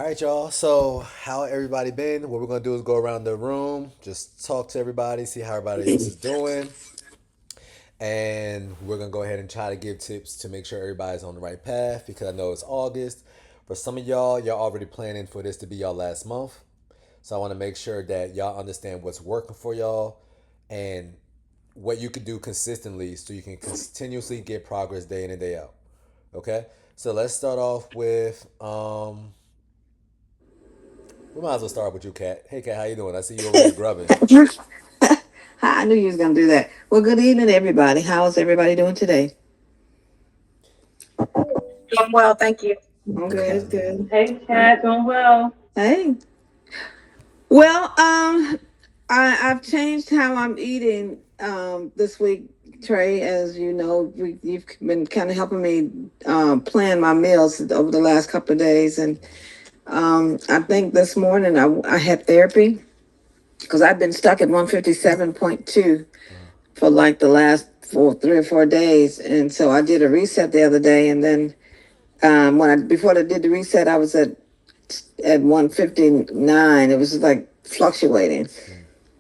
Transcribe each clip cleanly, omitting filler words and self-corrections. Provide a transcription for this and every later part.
All right, y'all. So, how everybody been? What we're gonna do is go around the room, just talk to everybody, see how everybody else is doing, and we're gonna go ahead and try to give tips to make sure everybody's on the right path. Because I know it's August. For some of y'all already planning for this to be y'all last month. So I want to make sure that y'all understand what's working for y'all and what you can do consistently, so you can continuously get progress day in and day out. Okay. So let's start off with we might as well start with you, Kat. Hey, Kat, how you doing? I see you over there grubbing. I knew you was gonna do that. Well, good evening, everybody. How's everybody doing today? Doing well, thank you. Good, good. Hey, Kat, doing well. Hey. Well, I've changed how I'm eating this week, Trey. As you know, you've been kind of helping me plan my meals over the last couple of days, and I think this morning I had therapy because I've been stuck at 157.2 for like the last 3 or 4 days, and so I did a reset the other day, and then when I before I did the reset, I was at 159. It was like fluctuating.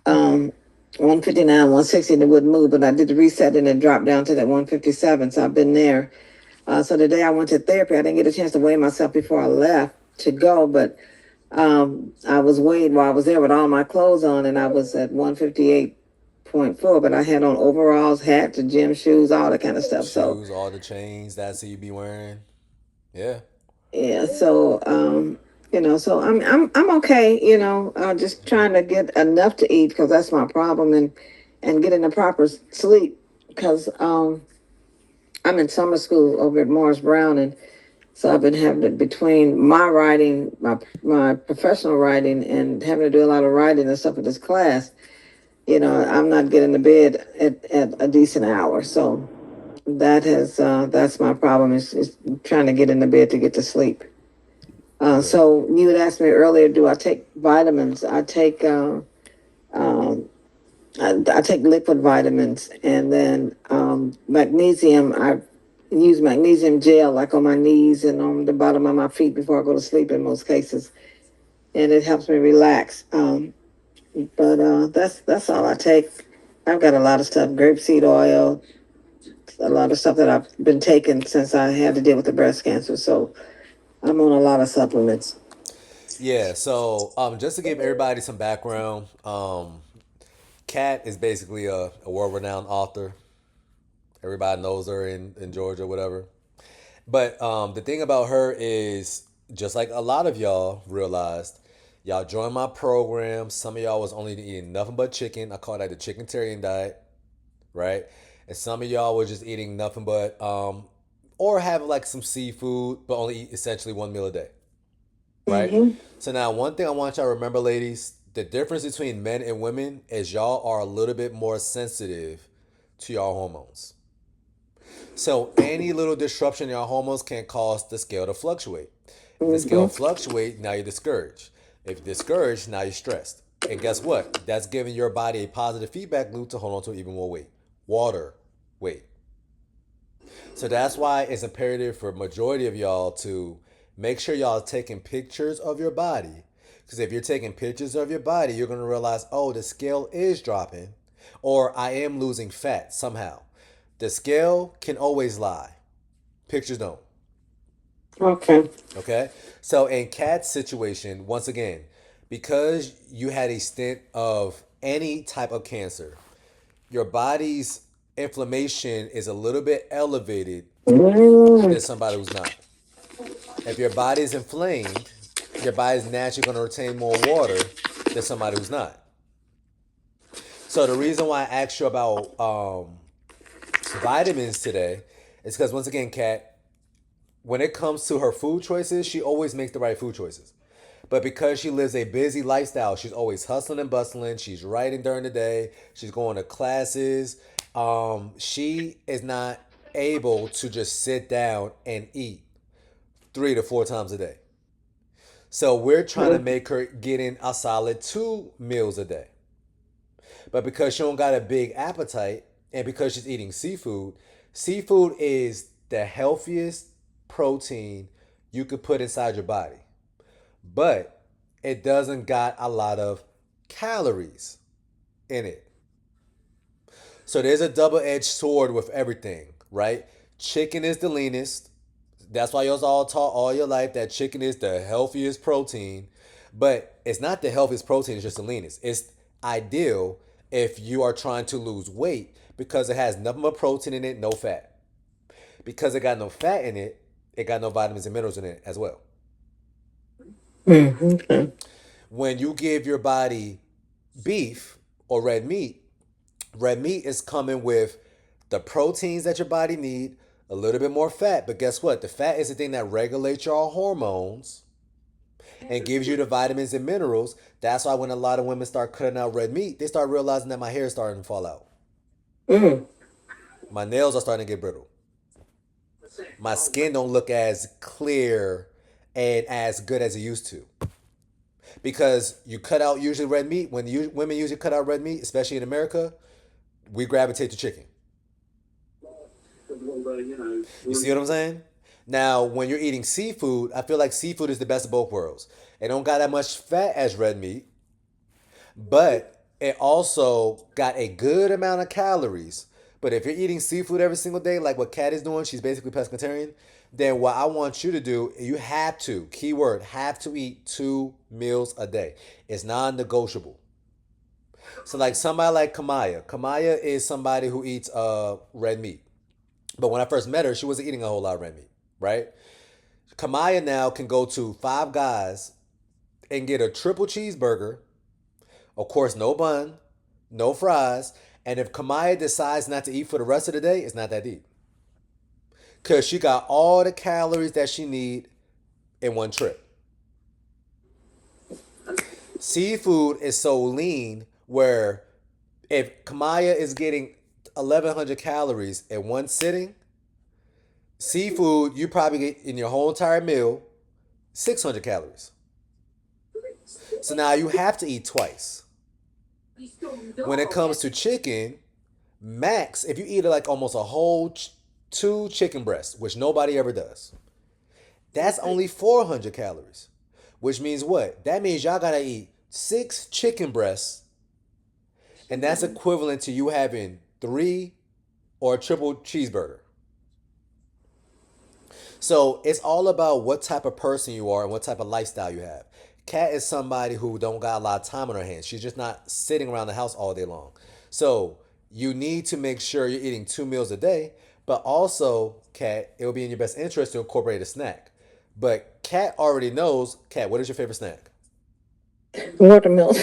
Mm. 159, 160, and it wouldn't move. But I did the reset and it dropped down to that 157. So I've been there. So the day I went to therapy, I didn't get a chance to weigh myself before I left to go, but I was weighed while I was there with all my clothes on, and I was at 158.4. But I had on overalls, hat, the gym shoes, all that kind of stuff. So Shoes, all the chains. That's what you be wearing. Yeah. yeah, so so I'm okay, just trying to get enough to eat because that's my problem, and getting the proper sleep because I'm in summer school over at Morris Brown, and so I've been having to, between my writing, my professional writing, and having to do a lot of writing and stuff for this class. I'm not getting to bed at a decent hour, so that's my problem is trying to get into bed to get to sleep. Yeah. So you had asked me earlier, do I take vitamins? Um, I take liquid vitamins, and then magnesium. I use magnesium gel like on my knees and on the bottom of my feet before I go to sleep in most cases, and it helps me relax. But that's all I take. I've got a lot of stuff: grapeseed oil, a lot of stuff that I've been taking since I had to deal with the breast cancer. So I'm on a lot of supplements. Yeah. So, just to give everybody some background, Kat is basically a world-renowned author. Everybody knows her in Georgia, whatever. But the thing about her is, just like a lot of y'all realized, y'all joined my program. Some of y'all was only eating nothing but chicken. I call that the chickentarian diet, right? And some of y'all were just eating nothing but, or having like some seafood, but only eat essentially one meal a day, right? Mm-hmm. So now, one thing I want y'all to remember, ladies, the difference between men and women is y'all are a little bit more sensitive to your hormones. So any little disruption in your hormones can cause the scale to fluctuate. If the scale Mm-hmm. fluctuates, now you're discouraged. If you're discouraged, now you're stressed. And guess what? That's giving your body a positive feedback loop to hold on to even more weight. Water weight. So that's why it's imperative for majority of y'all to make sure y'all taking pictures of your body. Because if you're taking pictures of your body, you're going to realize, oh, the scale is dropping, or I am losing fat somehow. The scale can always lie. Pictures don't. Okay. Okay? So in Kat's situation, once again, because you had a stint of any type of cancer, your body's inflammation is a little bit elevated Mm. than somebody who's not. If your body is inflamed, your body's naturally going to retain more water than somebody who's not. So the reason why I asked you about vitamins today is because, once again, Kat, when it comes to her food choices, she always makes the right food choices. But because she lives a busy lifestyle, she's always hustling and bustling. She's writing during the day. She's going to classes. She is not able to just sit down and eat 3 to 4 times a day. So we're trying to make her get in a solid 2 meals a day. But because she don't got a big appetite and because she's eating seafood, seafood is the healthiest protein you could put inside your body. but it doesn't got a lot of calories in it. So there's a double-edged sword with everything, right? Chicken is the leanest. That's why you all taught all your life that chicken is the healthiest protein. But it's not the healthiest protein, it's just the leanest. It's ideal if you are trying to lose weight because it has nothing but protein in it, no fat. Because it got no fat in it, it got no vitamins and minerals in it as well. Okay. When you give your body beef or red meat is coming with the proteins that your body need, a little bit more fat, but guess what? The fat is the thing that regulates your hormones and gives you the vitamins and minerals. That's why when a lot of women start cutting out red meat, they start realizing that my hair is starting to fall out. Mm. My nails are starting to get brittle. My skin don't look as clear and as good as it used to. Because you cut out usually red meat. When women usually cut out red meat, especially in America, we gravitate to chicken. You see what I'm saying? Now, when you're eating seafood, I feel like seafood is the best of both worlds. It don't got that much fat as red meat, but it also got a good amount of calories. But if you're eating seafood every single day, like what Kat is doing, she's basically pescatarian, then what I want you to do, you have to, keyword, have to eat 2 meals a day. It's non-negotiable. So like somebody like Kamaya. Kamaya is somebody who eats red meat. But when I first met her, she wasn't eating a whole lot of red meat, right? Kamaya now can go to Five Guys and get a triple cheeseburger. Of course, no bun, no fries. And if Kamaya decides not to eat for the rest of the day, it's not that deep. Because she got all the calories that she need in one trip. Seafood is so lean where if Kamaya is getting 1,100 calories in one sitting, seafood, you probably get in your whole entire meal 600 calories. So now you have to eat twice. When it comes to chicken, max, if you eat like almost a whole two chicken breasts, which nobody ever does, that's only 400 calories. Which means what? That means y'all gotta eat 6 chicken breasts, and that's equivalent to you having 3 or a triple cheeseburger. So it's all about what type of person you are and what type of lifestyle you have. Kat is somebody who don't got a lot of time on her hands. She's just not sitting around the house all day long. So you need to make sure you're eating 2 meals a day, but also, Kat, it will be in your best interest to incorporate a snack. But Kat already knows, Kat, what is your favorite snack? Watermelon.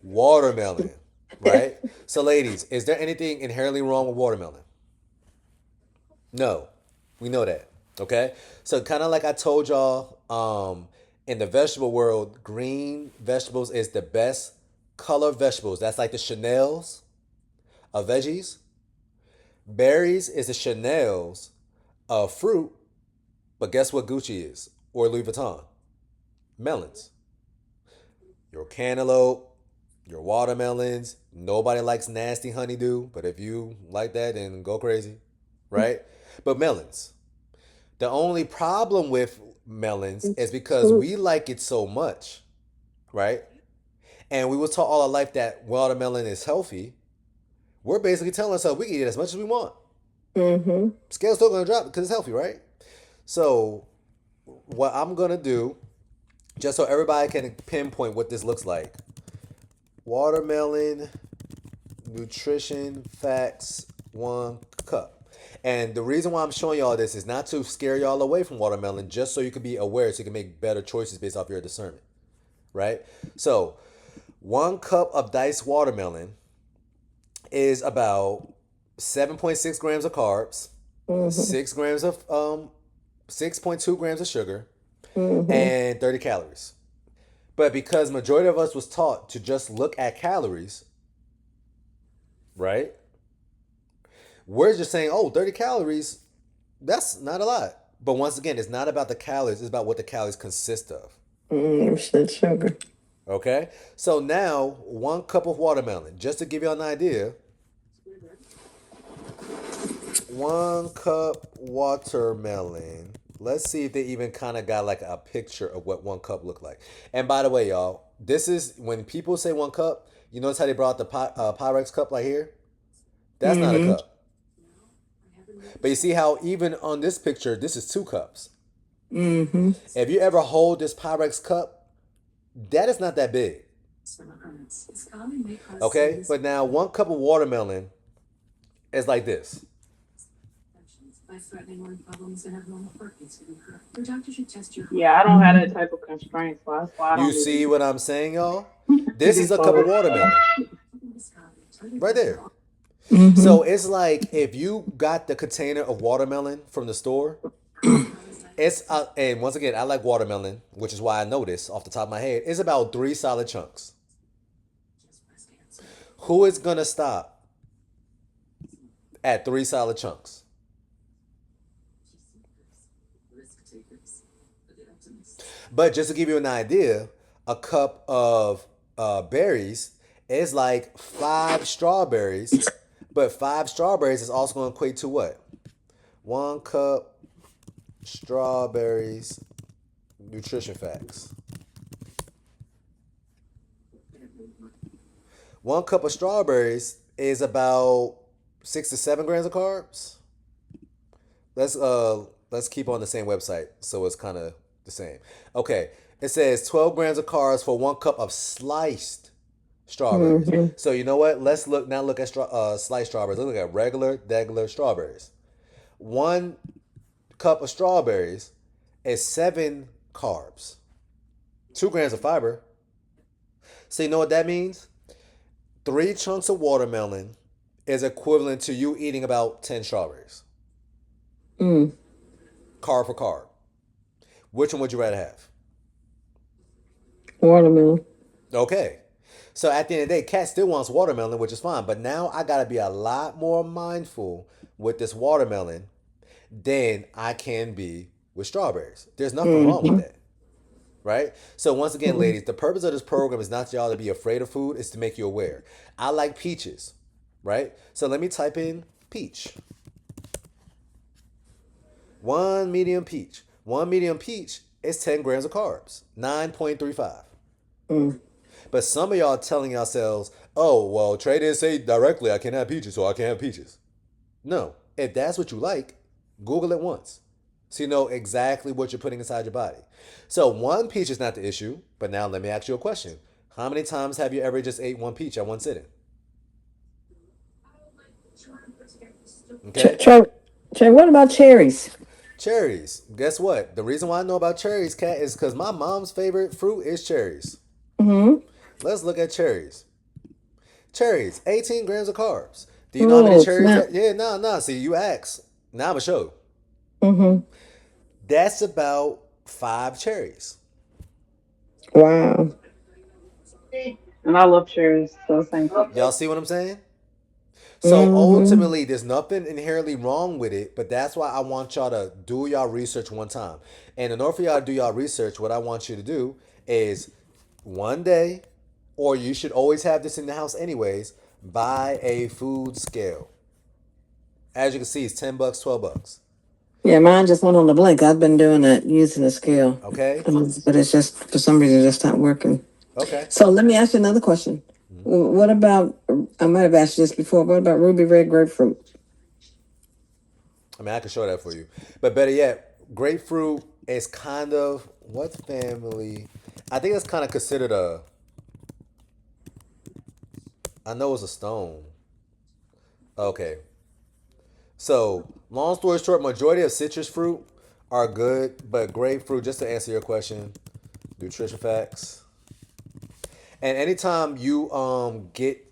Watermelon, right? So ladies, is there anything inherently wrong with watermelon? No, we know that. Okay, so kind of like I told y'all, in the vegetable world, green vegetables is the best color vegetables. That's like the Chanel's of veggies. Berries is the Chanel's of fruit. But guess what Gucci is or Louis Vuitton? Melons. Your cantaloupe, your watermelons. Nobody likes nasty honeydew, but if you like that, then go crazy, right? But melons. The only problem with melons is because we like it so much, right? And we was taught all our life that watermelon is healthy. We're basically telling ourselves we can eat it as much as we want. Mm-hmm. Scale's still gonna drop because it's healthy, right? So what I'm gonna do, just so everybody can pinpoint what this looks like, watermelon nutrition facts 1 cup. And the reason why I'm showing y'all this is not to scare y'all away from watermelon, just so you can be aware, so you can make better choices based off your discernment, right? So 1 cup of diced watermelon is about 7.6 grams of carbs, Mm-hmm. 6 grams of 6.2 grams of sugar, Mm-hmm. and 30 calories. But because majority of us was taught to just look at calories, right? We're just saying, oh, 30 calories, that's not a lot. But once again, it's not about the calories, it's about what the calories consist of. Mm, sugar. Okay? So now, 1 cup of watermelon. Just to give you an idea, 1 cup watermelon Let's see if they even kind of got like a picture of what one cup looked like. And by the way, y'all, this is when people say one cup. You notice how they brought the Pyrex cup right here? That's not a Mm-hmm. cup. But you see how even on this picture, this is two cups. Mm-hmm. If you ever hold this Pyrex cup, that is not that big. Okay? But now one cup of watermelon is like this. Yeah, I don't have that type of constraint, so that's why I You don't see even what I'm saying, y'all? This be is a cup of forward. watermelon. Right there. Mm-hmm. So it's like if you got the container of watermelon from the store, it's and once again, I like watermelon, which is why I know this off the top of my head. It's about three solid chunks. Who is gonna stop at three solid chunks? But just to give you an idea, a cup of berries is like five strawberries, but five strawberries is also going to equate to what? One cup strawberries, nutrition facts. One cup of strawberries is about 6 to 7 grams of carbs. Let's keep on the same website so it's kind of the same. Okay, it says 12 grams of carbs for one cup of sliced strawberries. Mm-hmm. So you know what? Let's look at sliced strawberries. Let's look at regular strawberries. One cup of strawberries is 7 carbs, 2 grams of fiber. So you know what that means? Three chunks of watermelon is equivalent to you eating about 10 strawberries, Mm. carb for carb. Which one would you rather have? Watermelon. Okay. So at the end of the day, cat still wants watermelon, which is fine. But now I gotta be a lot more mindful with this watermelon than I can be with strawberries. There's nothing wrong with Mm-hmm. that. Right? So once again, Mm-hmm. ladies, the purpose of this program is not y'all to be afraid of food, it's to make you aware. I like peaches, right? So let me type in peach. One medium peach. One medium peach is 10 grams of carbs, 9.35. Mm. But some of y'all telling yourselves, oh, well, Trey didn't say directly I can't have peaches, so I can't have peaches. No. If that's what you like, Google it once. So you know exactly what you're putting inside your body. So one peach is not the issue, but now let me ask you a question. How many times have you ever just ate one peach at one sitting? Okay? Trey, Trey, what about cherries? Cherries. Guess what? The reason why I know about cherries, Cat, is because my mom's favorite fruit is cherries. Mm-hmm. Let's look at cherries. Cherries, 18 grams of carbs. Do you know how many Oh, cherries snap. that? Yeah, nah. See, you ask. Now I'm a show. Mm-hmm. That's about 5 cherries. Wow. And I love cherries, so thank you. Y'all see what I'm saying? So Mm-hmm. ultimately, there's nothing inherently wrong with it, but that's why I want y'all to do y'all research one time. And in order for y'all to do y'all research, what I want you to do is one day, or you should always have this in the house anyways, buy a food scale. As you can see, it's $10, $12. Yeah, mine just went on the blink. I've been doing that using the scale, Okay? but it's just for some reason just not working. Okay. So let me ask you another question. What about? I might have asked you this before. What about ruby red grapefruit? I mean, I can show that for you. But better yet, grapefruit is kind of what family? I think it's kind of considered a. I know it's a stone. Okay. So, long story short, majority of citrus fruit are good, but grapefruit, just to answer your question, nutrition facts. And anytime you get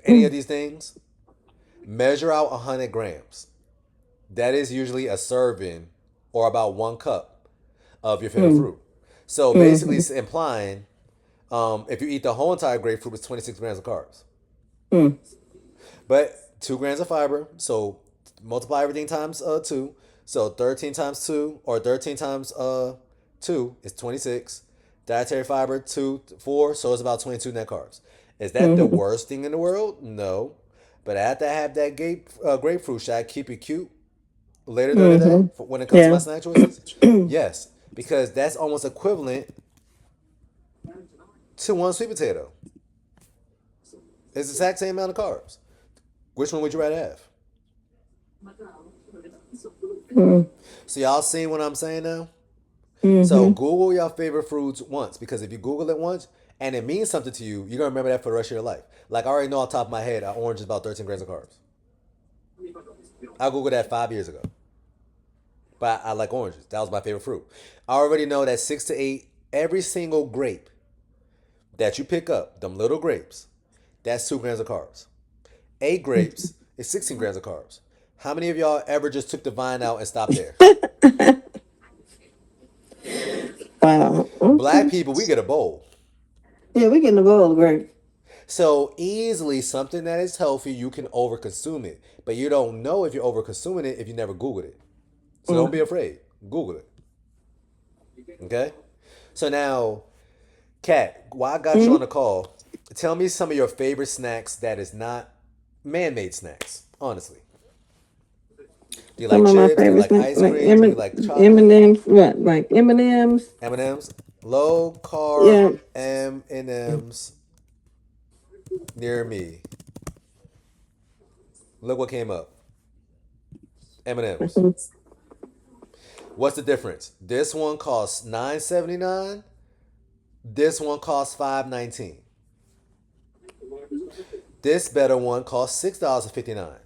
any of these things, measure out 100 grams. That is usually a serving or about 1 cup of your favorite Mm, fruit. So basically, mm, it's implying if you eat the whole entire grapefruit, it's 26 grams of carbs. mm, But 2 grams of fiber. So multiply everything times two. So 13 times two or 13 times two is 26. Dietary fiber 4, so it's about 22 net carbs. Is that the mm. worst thing in the world? No. But after I have that grapefruit shot, keep it cute. later during the day Mm-hmm. when it comes to my Yeah. snack choices? Yes, because that's almost equivalent to one sweet potato. It's the exact same amount of carbs. Which one would you rather have? So y'all seen what I'm saying now? So Mm-hmm. Google your favorite fruits once, because if you Google it once and it means something to you, you're gonna remember that for the rest of your life. Like I already know off the top of my head, an orange is about 13 grams of carbs. I Googled that 5 years ago, but I like oranges. That was my favorite fruit. I already know that 6 to 8, every single grape that you pick up, them little grapes, that's 2 grams of carbs. 8 grapes is 16 grams of carbs. How many of y'all ever just took the vine out and stopped there? Wow. Black Okay. people, we get a bowl. Yeah, we getting the bowl, great. So easily something that is healthy, you can overconsume it. But you don't know if you're overconsuming it if you never Googled it. So don't be Mm. afraid. Google it. Okay? So now, Kat, while I got you on Mm. the call, tell me some of your favorite snacks that is not man-made snacks. Honestly. Do you like Some of my chips? Do you favorite like snacks, ice like cream? Do you like chocolate? M&M's, what, like M&M's? M&Ms? Low carb Yeah. M&Ms near me. Look what came up. M&Ms. Mhm. What's the difference? This one costs $9.79. This one costs $5.19. This better one costs $6.59.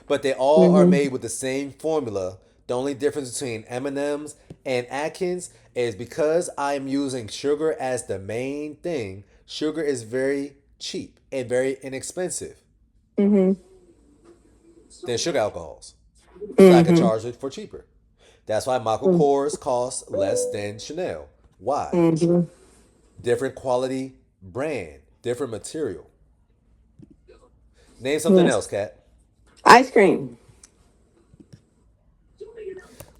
But they all are Mhm. made with the same formula. The only difference between M&Ms and Atkins is because I'm using sugar as the main thing. Sugar is very cheap and very inexpensive Mhm. than sugar alcohols. So I can Mhm. charge it for cheaper. That's why Michael Kors costs less than Chanel. Why? Mhm. Different quality brand, different material. Name something Yes. else, Kat. Ice cream.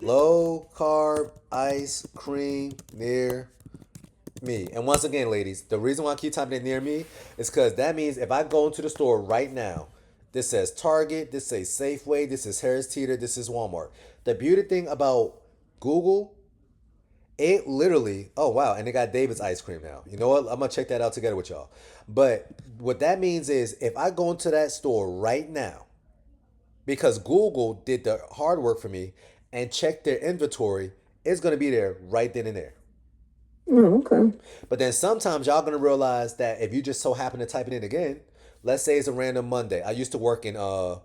Low carb ice cream near me. And once again, ladies, the reason why I keep typing it near me is because that means if I go into the store right now, this says Target, this says Safeway, this is Harris Teeter, this is Walmart. The beauty thing about Google, it literally, oh wow, and they got David's ice cream now. You know what? I'm gonna check that out together with y'all. But what that means is if I go into that store right now, because Google did the hard work for me and checked their inventory, it's gonna be there right then and there. Oh, okay. But then sometimes y'all gonna realize that if you just so happen to type it in again, let's say it's a random Monday. I used to work in a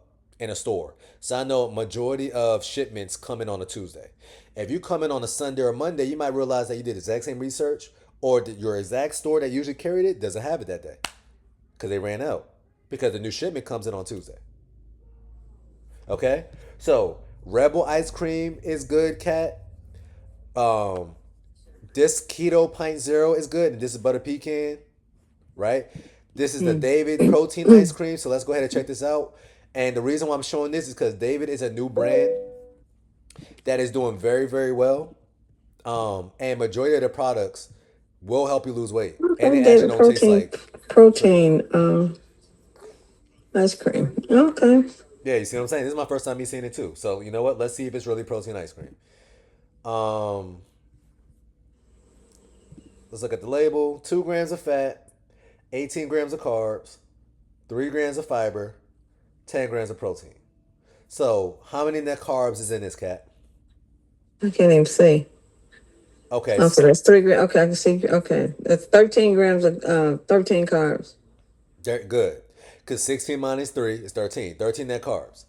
store, so I know majority of shipments come in on a Tuesday. If you come in on a Sunday or Monday, you might realize that you did the exact same research, or that your exact store that usually carried it doesn't have it that day because they ran out because the new shipment comes in on Tuesday. Okay, so Rebel ice cream is good, Cat. Um, this keto pint zero is good, and this is butter pecan, right? This is the Mm. David protein ice cream. So let's go ahead and check this out. And the reason why I'm showing this is because David is a new brand that is doing very, very well. And majority of the products will help you lose weight, and they Okay, actually David don't taste protein, like sugar. protein, ice cream. Okay. Yeah, you see what I'm saying? This is my first time me seeing it too. So you know what? Let's see if it's really protein ice cream. Um, let's look at the label. 2 grams of fat, 18 grams of carbs, 3 grams of fiber, 10 grams of protein. So how many net carbs is in this, cat? I can't even see. Okay, Okay, that's 3 grams. Okay, I can see. Okay, that's 13 grams of 13 carbs. good. Because 16 minus 3 is 13. 13 net carbs.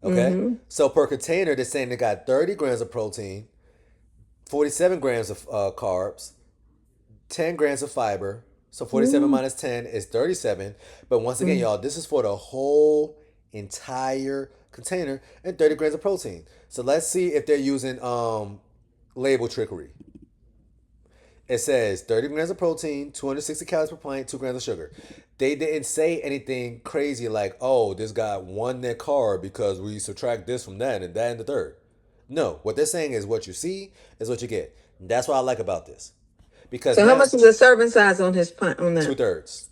Okay? Mm-hmm. So per container, they're saying they got 30 grams of protein, 47 grams of carbs, 10 grams of fiber. So 47 Mm-hmm. minus 10 is 37. But once again, y'all, this is for the whole entire container and 30 grams of protein. So let's see if they're using label trickery. It says 30 grams of protein, 260 calories per pint, 2 grams of sugar. They didn't say anything crazy like, oh, this got one net carb because we subtract this from that and that and the third. No, what they're saying is what you see is what you get. And that's what I like about this. Because So how now, much is the serving size on his pint on two that? thirds.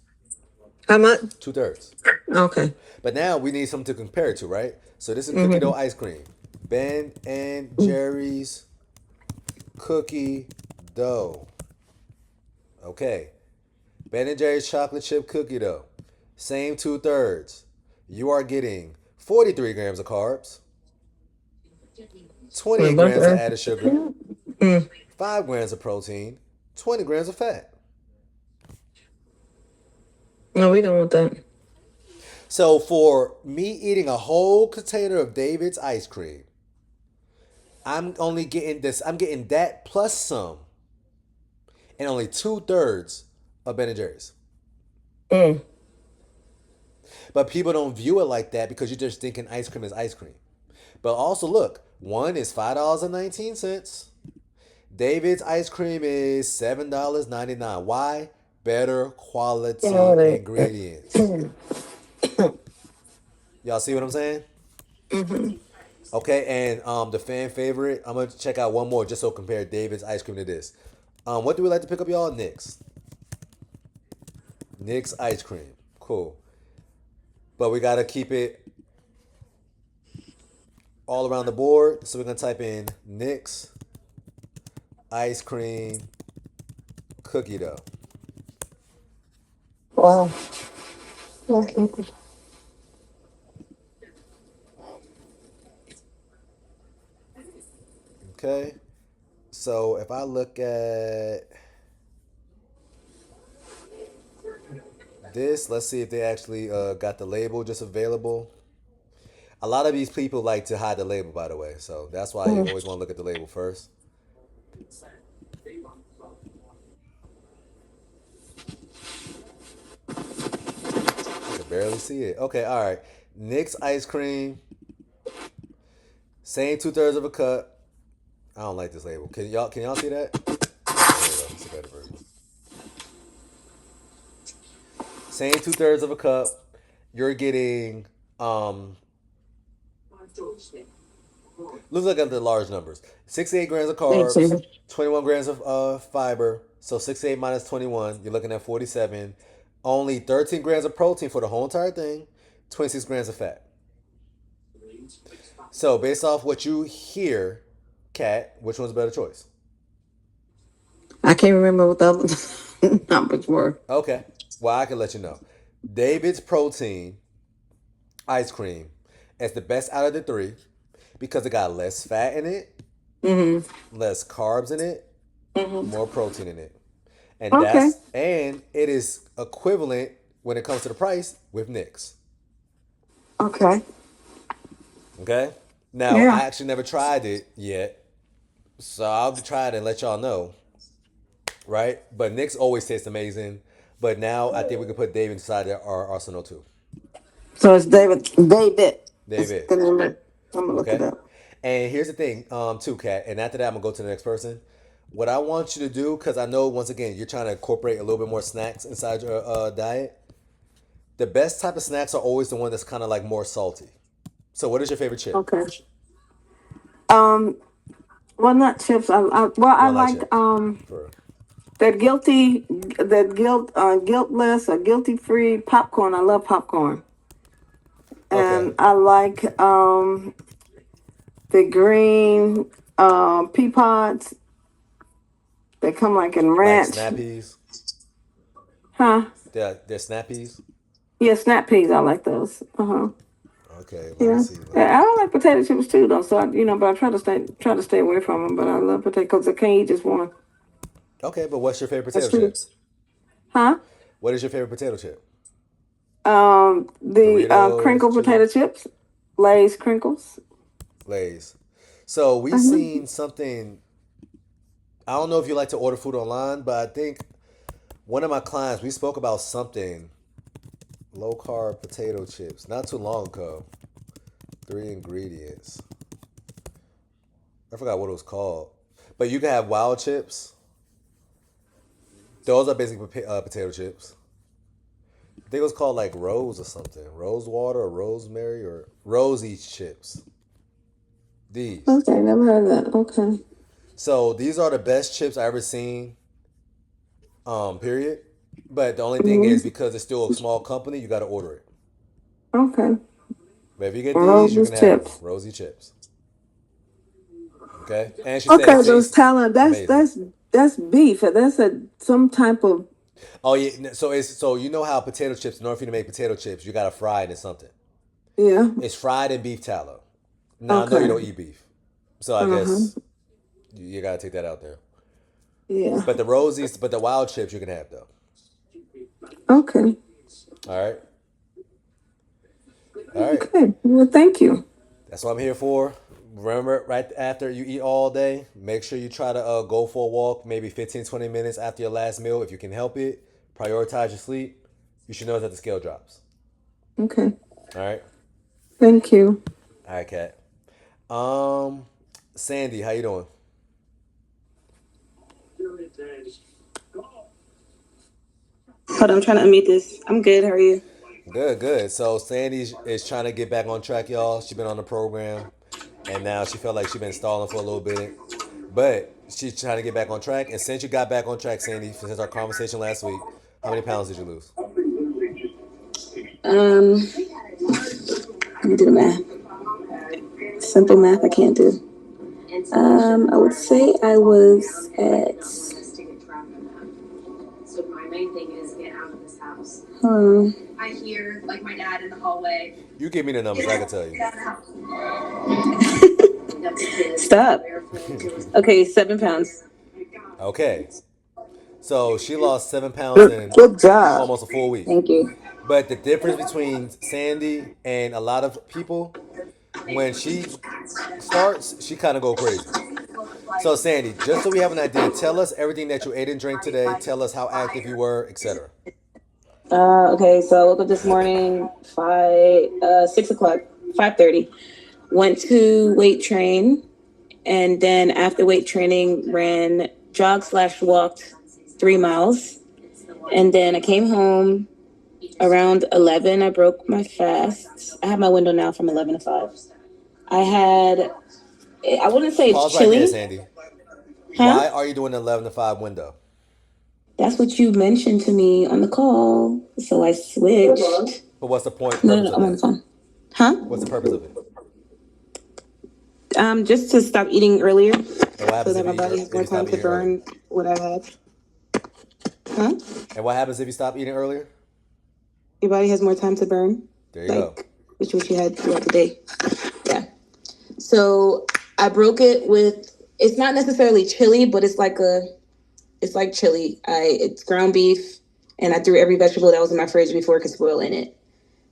How much? 2/3. Okay. But now we need something to compare it to, right? So this is cookie dough Mm-hmm. ice cream. Ben and Jerry's cookie dough. Okay. Ben and Jerry's chocolate chip cookie dough. Same 2/3. You are getting 43 grams of carbs, A 28 bunch grams of of. added sugar, Mm. 5 grams of protein, 20 grams of fat. No, we don't want that. So for me eating a whole container of David's ice cream, I'm only getting this. I'm getting that plus some, and only 2/3 of Ben and Jerry's. Mm. But people don't view it like that because you're just thinking ice cream is ice cream. But also look, one is $5.19. David's ice cream is $7.99. Why? Better quality Got it. ingredients. Y'all see what I'm saying? Mm-hmm. Okay, and the fan favorite, I'm gonna check out one more just so compare David's ice cream to this. What do we like to pick up, y'all? Nick's. Nick's ice cream. Cool. But we gotta keep it all around the board. So we're gonna type in Nick's ice cream cookie dough. Wow. Okay. So if I look at this, let's see if they actually got the label just available. A lot of these people like to hide the label, by the way. So that's why you Mm. always want to look at the label first. I can barely see it. Okay, all right. Nick's ice cream, same 2/3 of a cup. I don't like this label. Can y'all see that? Oh, here we go. It's a better version. Same 2/3 of a cup. You're getting looks like the large numbers. 68 grams of Thanks, carbs, Amy. 21 grams of fiber. So 68 minus 21, you're looking at 47. Only 13 grams of protein for the whole entire thing, 26 grams of fat. So based off what you hear, Kat, which one's a better choice? I can't remember what the other numbers were. Okay. Well, I can let you know. David's protein ice cream is the best out of the three because it got less fat in it, Mm-hmm. less carbs in it, Mm-hmm. more protein in it. Okay. And it is equivalent when it comes to the price with Nick's. Okay. Okay? Now, Yeah. I actually never tried it yet, so I'll try it and let y'all know, right? But Nick's always tastes amazing. But now I think we can put Dave inside our arsenal too. So it's David. David. It's David. the name. I'm gonna look it Okay? up. And here's the thing, too, Kat. And after that, I'm gonna go to the next person. What I want you to do, because I know once again you're trying to incorporate a little bit more snacks inside your diet. The best type of snacks are always the one that's kind of like more salty. So, what is your favorite chip? Okay. Um. Well, not chips. I You don't like like chips, for real. guiltless or guilty free popcorn. I love popcorn, Okay, and I like the green pea pods. They come like in like ranch, snap peas. huh? They're snap peas. Yeah, snap peas. I like those. Uh huh. Okay, let me Yeah. see. Let Yeah, me. I don't like potato chips too, though. So but I try to stay away from them. But I love potato because I can't eat just one. Okay, but what's your favorite That's potato true. chip? Huh? What is your favorite potato chip? The Doritos, crinkle potato chips, chips, Lay's crinkles. Lays. So we Hmm. seen something. I don't know if you like to order food online, but I think one of my clients we spoke about something low carb potato chips not too long ago. 3 ingredients. I forgot what it was called, but you can have wild chips. Those are basically potato chips. I think it was called like rose or something, rose water or rosemary or rosy chips. These. Okay, never heard of that. Okay. So these are the best chips I ever seen. Period. But the only thing is Mm-hmm. because it's still a small company, you got to order it. Okay. But if you get these, you Roses can have them. chips. Rosy chips. Okay? And she said it Okay, those tastes talent. amazing. That's beef. That's a some type of Oh yeah, so you know how potato chips, in order for you to make potato chips, you got to fry it in something. yeah. It's fried in beef tallow. Now I know you Okay. don't eat beef. So I Uh huh. guess you got to take that out there. Yeah. But the wild chips you can have though. Okay. All right? All right. Okay. Well, thank you. That's what I'm here for. Remember, right after you eat all day, make sure you try to go for a walk, maybe 15, 20 minutes after your last meal if you can help it. Prioritize your sleep. You should know that the scale drops. Okay. All right? Thank you. All right, Kat. Um, Sandy, how you doing? Hold on, I'm trying to unmute this. I'm good. How are you? Good, good. So Sandy is trying to get back on track, y'all. She been on the program, and now she felt like she been stalling for a little bit, but she's trying to get back on track. And since you got back on track, Sandy, since our conversation last week, how many pounds did you lose? Um, Let me do the math. Simple math I can't do. I would say I was at. You give me the numbers, I can tell you. Stop. Okay, 7 pounds. Okay, so she lost 7 pounds Good. in Good job. almost a full week. Thank you. But the difference between Sandy and a lot of people, when she starts, she kind of go crazy. So Sandy, just so we have an idea, tell us everything that you ate and drank today. Tell us how active you were, etc. Okay, so I woke up this morning 6 o'clock, 5:30. Went to weight train, and then after weight training, ran jog slash walked 3 miles, and then I came home around 11. I broke my fast. I have my window now from 11 to 5. I had, I wouldn't say it's Pause right there, chilly, Sandy. huh? Why are you doing the 11 to 5 window? That's what you mentioned to me on the call, so I switched. But what's the No, no, purpose no, of I'm on the that? phone. Huh? What's the purpose of it? Just to stop eating earlier, And what so happens that my body has if more you time stop to eating earlier? burn what I had. Huh? And what happens if you stop eating earlier? Your body has more time to burn, There you go. like which you had throughout the day. Yeah. So I broke it with. It's not necessarily chili, but it's like chili. It's ground beef, and I threw every vegetable that was in my fridge before it could spoil in it.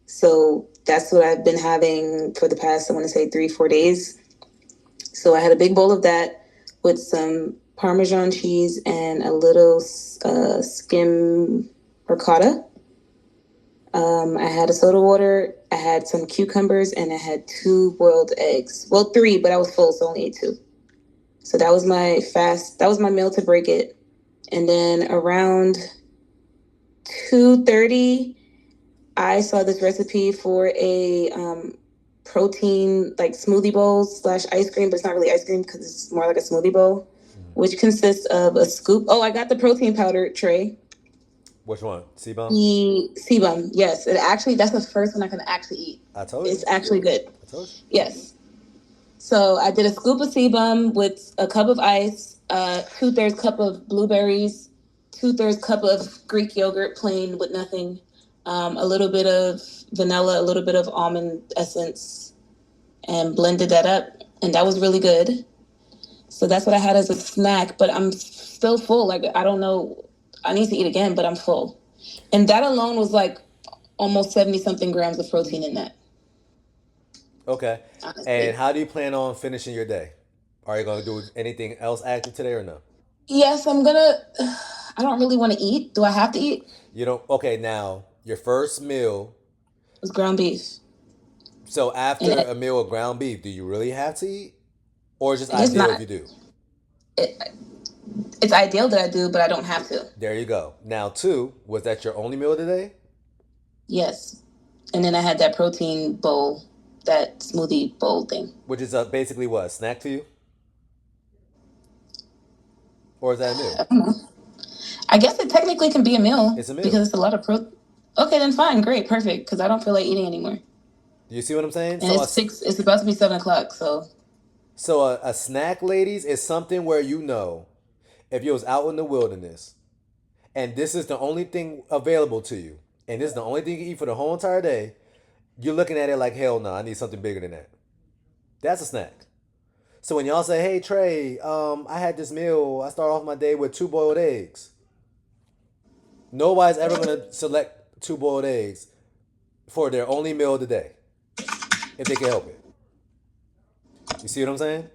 So that's what I've been having for the past, I want to say 3, 4 days. So I had a big bowl of that with some Parmesan cheese and a little skim ricotta. I had a soda water. I had some cucumbers, and I had 2 boiled eggs. Well, 3, but I was full, so I only ate 2. So that was my fast. That was my meal to break it. And then around 2:30, I saw this recipe for a protein like smoothie bowl slash ice cream, but it's not really ice cream because it's more like a smoothie bowl, which consists of a scoop. Oh, I got the protein powder tray. Which one? C-bomb? The sebum, yes. It actually That's the first one I can actually eat. I told you. It's actually good. I told you. Yes. So I did a scoop of sebum with a cup of ice, 2/3 cup of blueberries, 2/3 cup of Greek yogurt, plain with nothing, a little bit of vanilla, a little bit of almond essence, and blended that up. And that was really good. So that's what I had as a snack, but I'm still full. Like, I don't know. I need to eat again, but I'm full. And that alone was like almost 70 something grams of protein in that, Okay. And honestly. how do you plan on finishing your day? Are you going to do anything else active today or no? Yes, I'm gonna. I don't really want to eat. Do I have to eat? You don't. Okay, now your first meal. It was ground beef. So And after a meal of ground beef, do you really have to eat, or is it just it's ideal not. if you do? It, it's ideal that I do, but I don't have to. There you go. Now, two, was that your only meal today? Yes. And then I had that protein bowl, that smoothie bowl thing. Which is basically what, a snack to you? Or is that a meal? I don't know. I guess it technically can be a meal. It's a meal. Because it's a lot of protein. Okay, then fine, great, perfect. Because I don't feel like eating anymore. Do you see what I'm saying? And it's 6. It's about to be 7 o'clock. So a snack, ladies, is something where if you was out in the wilderness and this is the only thing available to you, and this is the only thing you can eat for the whole entire day, you're looking at it like, hell no, I need something bigger than that. That's a snack. So when y'all say, hey Trey, I had this meal, I start off my day with 2 boiled eggs. Nobody's ever gonna select 2 boiled eggs for their only meal of the day. If they can help it. You see what I'm saying?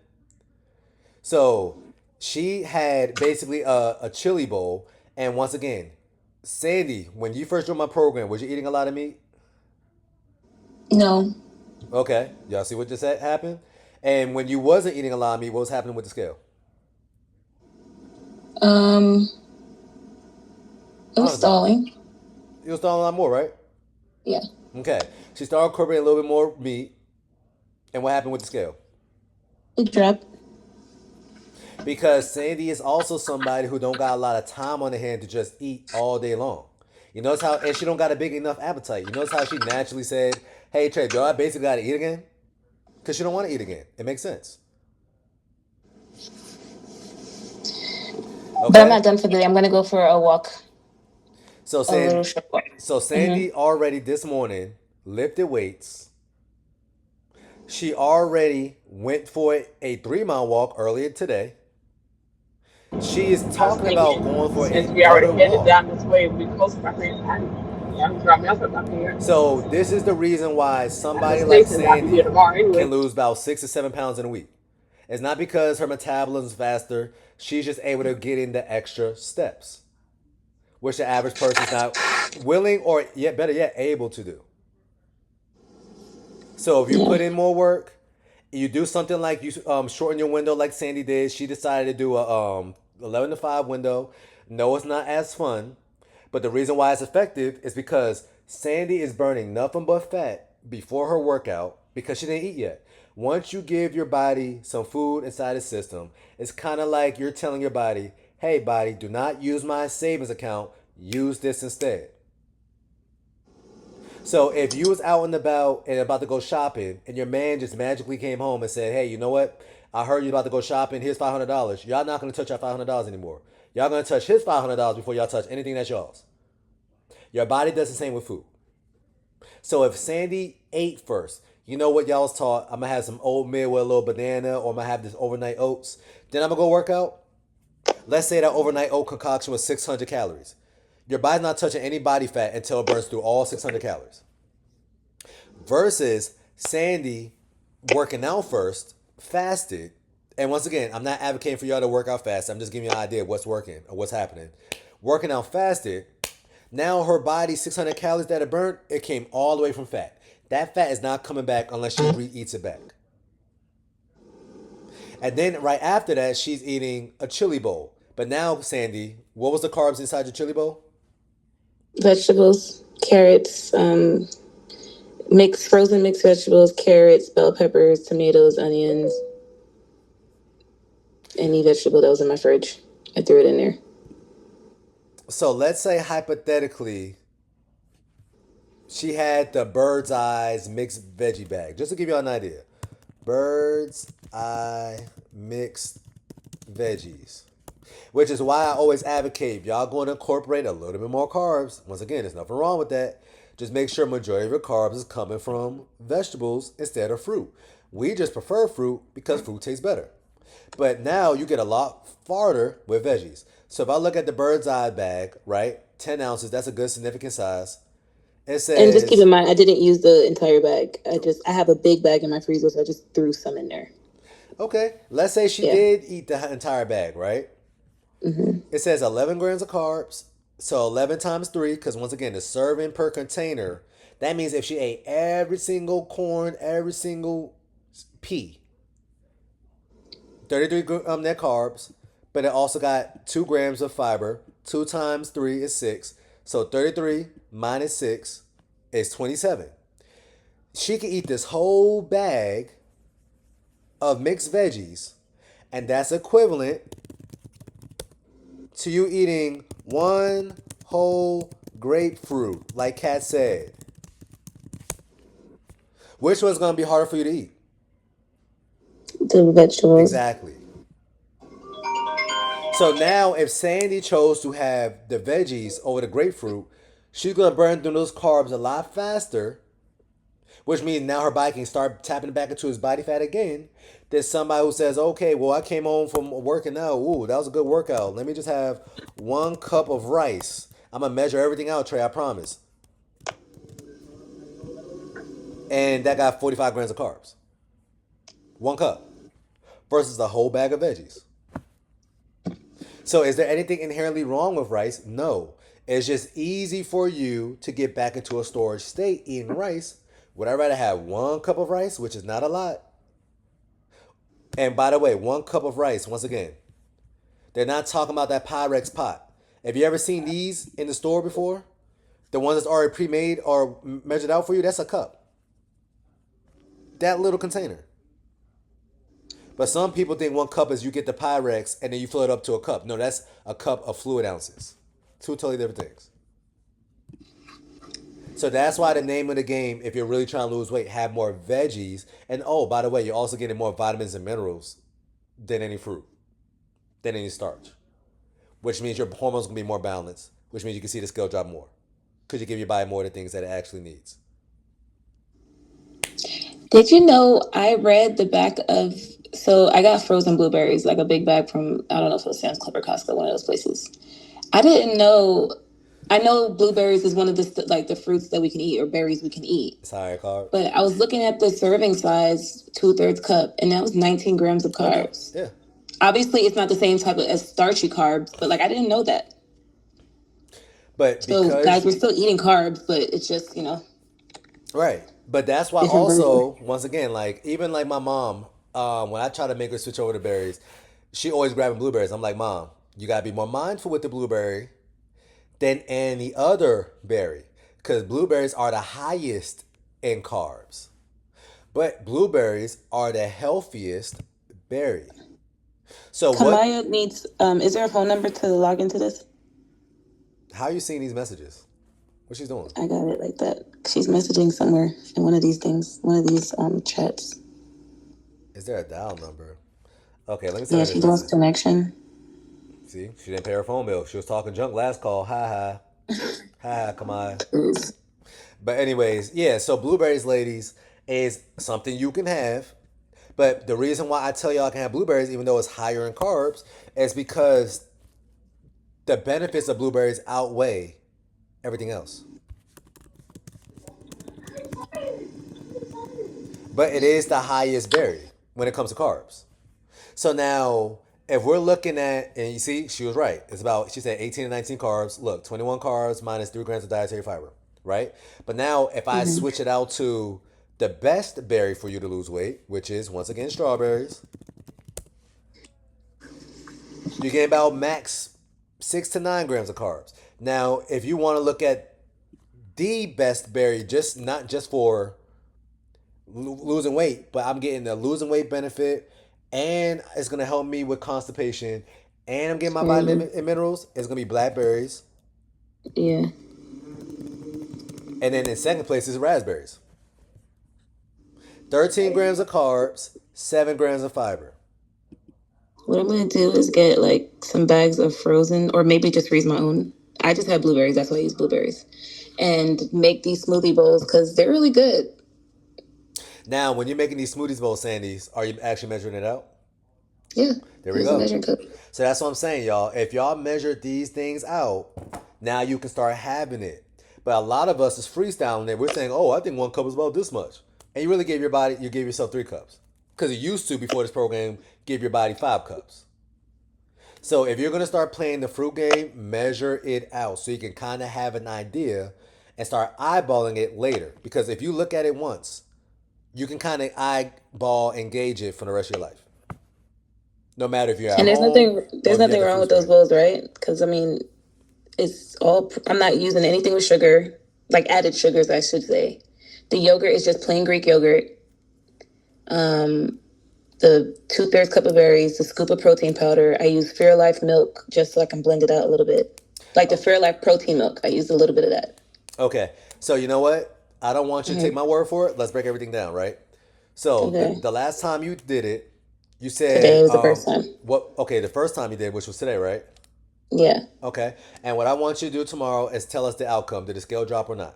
So she had basically a chili bowl. And once again, Sandy, when you first joined my program, was you eating a lot of meat? No. Okay. Y'all see what just happened? And when you wasn't eating a lot of meat, what was happening with the scale? It was stalling. You was stalling a lot more, right? Yeah. Okay. She started incorporating a little bit more meat. And what happened with the scale? It dropped. Because Sandy is also somebody who don't got a lot of time on the hand to just eat all day long. You notice how, and she don't got a big enough appetite. You notice how she naturally said, hey Trey, do I basically got to eat again? Because she don't want to eat again. It makes sense. Okay. But I'm not done for the day. I'm going to go for a walk. So Sandy already this morning lifted weights. She already went for a 3-mile walk earlier today. She is talking about going for since a we already headed walk. down this way, we close to my here. So this is the reason why somebody like Sandy can lose about 6 to 7 pounds in a week. It's not because her metabolism's faster. She's just able to get in the extra steps, which the average person's not willing or yet better yet able to do. So if you put in more work, you do something like you shorten your window like Sandy did. She decided to do a 11 to 5 window. No, it's not as fun. But the reason why it's effective is because Sandy is burning nothing but fat before her workout because she didn't eat yet. Once you give your body some food inside the system, it's kind of like you're telling your body, hey, body, do not use my savings account. Use this instead. So if you was out and about and about to go shopping and your man just magically came home and said, hey, you know what? I heard you about to go shopping. Here's $500. Y'all not going to touch our $500 anymore. Y'all going to touch his $500 before y'all touch anything that's y'all's. Your body does the same with food. So if Sandy ate first, you know what y'all was taught? I'm going to have some oatmeal with a little banana, or I'm going to have this overnight oats. Then I'm going to go work out. Let's say that overnight oat concoction was 600 calories. Your body's not touching any body fat until it burns through all 600 calories. Versus Sandy working out first, fasted. And once again, I'm not advocating for y'all to work out fast. I'm just giving you an idea of what's working or what's happening. Working out fasted, now her body, 600 calories that it burnt, it came all the way from fat. That fat is not coming back unless she re-eats it back. And then right after that, she's eating a chili bowl. But now, Sandy, what was the carbs inside your chili bowl? Vegetables, carrots, frozen mixed vegetables, carrots, bell peppers, tomatoes, onions, any vegetable that was in my fridge. I threw it in there. So let's say hypothetically, she had the Bird's Eyes mixed veggie bag. Just to give you an idea. Bird's Eye mixed veggies. Which is why I always advocate, if y'all going to incorporate a little bit more carbs, once again, there's nothing wrong with that. Just make sure majority of your carbs is coming from vegetables instead of fruit. We just prefer fruit because fruit tastes better. But now you get a lot farther with veggies. So if I look at the Bird's Eye bag, right, 10 ounces, that's a good significant size. It says, and just keep in mind, I didn't use the entire bag. I have a big bag in my freezer, so I just threw some in there. Okay, let's say she did eat the entire bag, right? Mm-hmm. It says 11 grams of carbs. So 11 times 3, because once again, the serving per container, that means if she ate every single corn, every single pea, 33 net carbs, but it also got 2 grams of fiber. 2 times 3 is 6. So 33 minus 6 is 27. She can eat this whole bag of mixed veggies, and that's equivalent to you eating one whole grapefruit, like Kat said, which one's going to be harder for you to eat? The vegetables. Exactly. So now, if Sandy chose to have the veggies over the grapefruit, she's going to burn through those carbs a lot faster, which means now her body can start tapping back into his body fat again. There's somebody who says, okay, well, I came home from working out. Ooh, that was a good workout. Let me just have 1 cup of rice. I'm going to measure everything out, Trey, I promise. And that got 45 grams of carbs. 1 cup versus a whole bag of veggies. So is there anything inherently wrong with rice? No. It's just easy for you to get back into a storage state eating rice. Would I rather have 1 cup of rice, which is not a lot? And by the way, 1 cup of rice, once again, they're not talking about that Pyrex pot. Have you ever seen these in the store before? The ones that's already pre-made or measured out for you, that's a cup. That little container. But some people think 1 cup is you get the Pyrex and then you fill it up to a cup. No, that's a cup of fluid ounces. Two totally different things. So that's why the name of the game, if you're really trying to lose weight, have more veggies. And oh, by the way, you're also getting more vitamins and minerals than any fruit, than any starch. Which means your hormones can be more balanced, which means you can see the scale drop more. Because you give your body more of the things that it actually needs. Did you know I read the back of, so I got frozen blueberries, like a big bag from, I don't know if it was Sam's Club or Costco, one of those places. I didn't know, I know blueberries is one of the, like the fruits that we can eat or berries we can eat. It's higher carb. But I was looking at the serving size, 2/3 cup, and that was 19 grams of carbs. Yeah. Obviously, it's not the same type of as starchy carbs, but like I didn't know that. But because, So guys, we're still eating carbs, but it's just, right. But that's why different also, version. once again, like even like my mom, when I try to make her switch over to berries, she always grabbing blueberries. I'm like, Mom, you gotta be more mindful with the blueberry than any other berry. Because blueberries are the highest in carbs. But blueberries are the healthiest berry. So what Kamaya needs, is there a phone number to log into this? how are you seeing these messages? What she's doing? I got it like that. She's messaging somewhere in one of these things, one of these chats. Is there a dial number? Okay, let me send Yeah, her she this lost message. connection. See, she didn't pay her phone bill. She was talking junk last call. Ha ha. Ha ha, come on. But anyways, yeah, so blueberries, ladies, is something you can have. But the reason why I tell y'all I can have blueberries, even though it's higher in carbs, is because the benefits of blueberries outweigh everything else. But it is the highest berry when it comes to carbs. So now, if we're looking at, and you see, she was right. It's about, she said 18 to 19 carbs. Look, 21 carbs minus 3 grams of dietary fiber, right? But now, if I switch it out to the best berry for you to lose weight, which is, once again, strawberries, you get about max 6 to 9 grams of carbs. Now, if you want to look at the best berry, just not just for losing weight, but I'm getting the losing weight benefit, and it's gonna help me with constipation, and I'm getting my vitamin and minerals. It's gonna be blackberries, Yeah. and then in second place is raspberries. 13 grams of carbs, 7 grams of fiber. What I'm gonna do is get like some bags of frozen, or maybe just freeze my own. I just have blueberries. That's why I use blueberries, and make these smoothie bowls because they're really good. Now, when you're making these smoothies bowl sandies, are you actually measuring it out? Yeah. There we There's a go. measuring cup. So that's what I'm saying, y'all. If y'all measure these things out, now you can start having it. But a lot of us is freestyling it. We're saying, oh, I think 1 cup is about this much. And you really gave your body, you gave yourself 3 cups. Because you used to, before this program, give your body 5 cups. So if you're going to start playing the fruit game, measure it out so you can kind of have an idea and start eyeballing it later. Because if you look at it once, you can kind of eyeball and gauge it for the rest of your life. No matter if you're at And there's home nothing or there's if you're at nothing the wrong food with those store. bowls, right? Because I mean, it's all. I'm not using anything with sugar, like added sugars, I should say. The yogurt is just plain Greek yogurt. The the 2/3 cup of berries, the scoop of protein powder. I use Fairlife milk just so I can blend it out a little bit. Like the Fairlife protein milk, I use a little bit of that. Okay. So you know what? I don't want you to take my word for it. Let's break everything down, right? So Okay. the last time you did it, you Today said was the first time. what? Okay, the first time you did, which was today, right? Yeah. Okay. And what I want you to do tomorrow is tell us the outcome. Did the scale drop or not?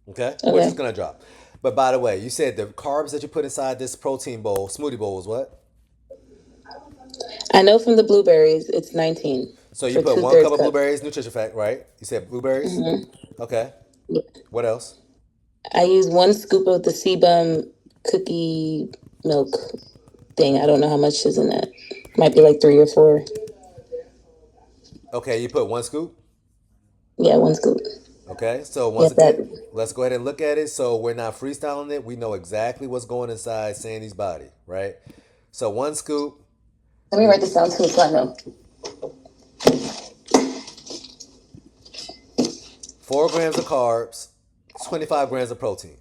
Okay. Which is Okay. gonna drop. But by the way, you said the carbs that you put inside this protein bowl, smoothie bowl, is what? I know from the blueberries, it's 19 So you for put two one cup thirds of cup. blueberries, nutrition fact, right? You said blueberries. Okay. Yeah. What else? I use 1 scoop of the Sebum cookie milk thing. I don't know how much is in that. Might be like 3 or 4. Okay, you put 1 scoop. Yeah, 1 scoop. Okay, so once Yep, that. again, let's go ahead and look at it. So we're not freestyling it. We know exactly what's going inside Sandy's body, right? So 1 scoop, Let me write this down too so I know. 4 grams of carbs, 25 grams of protein.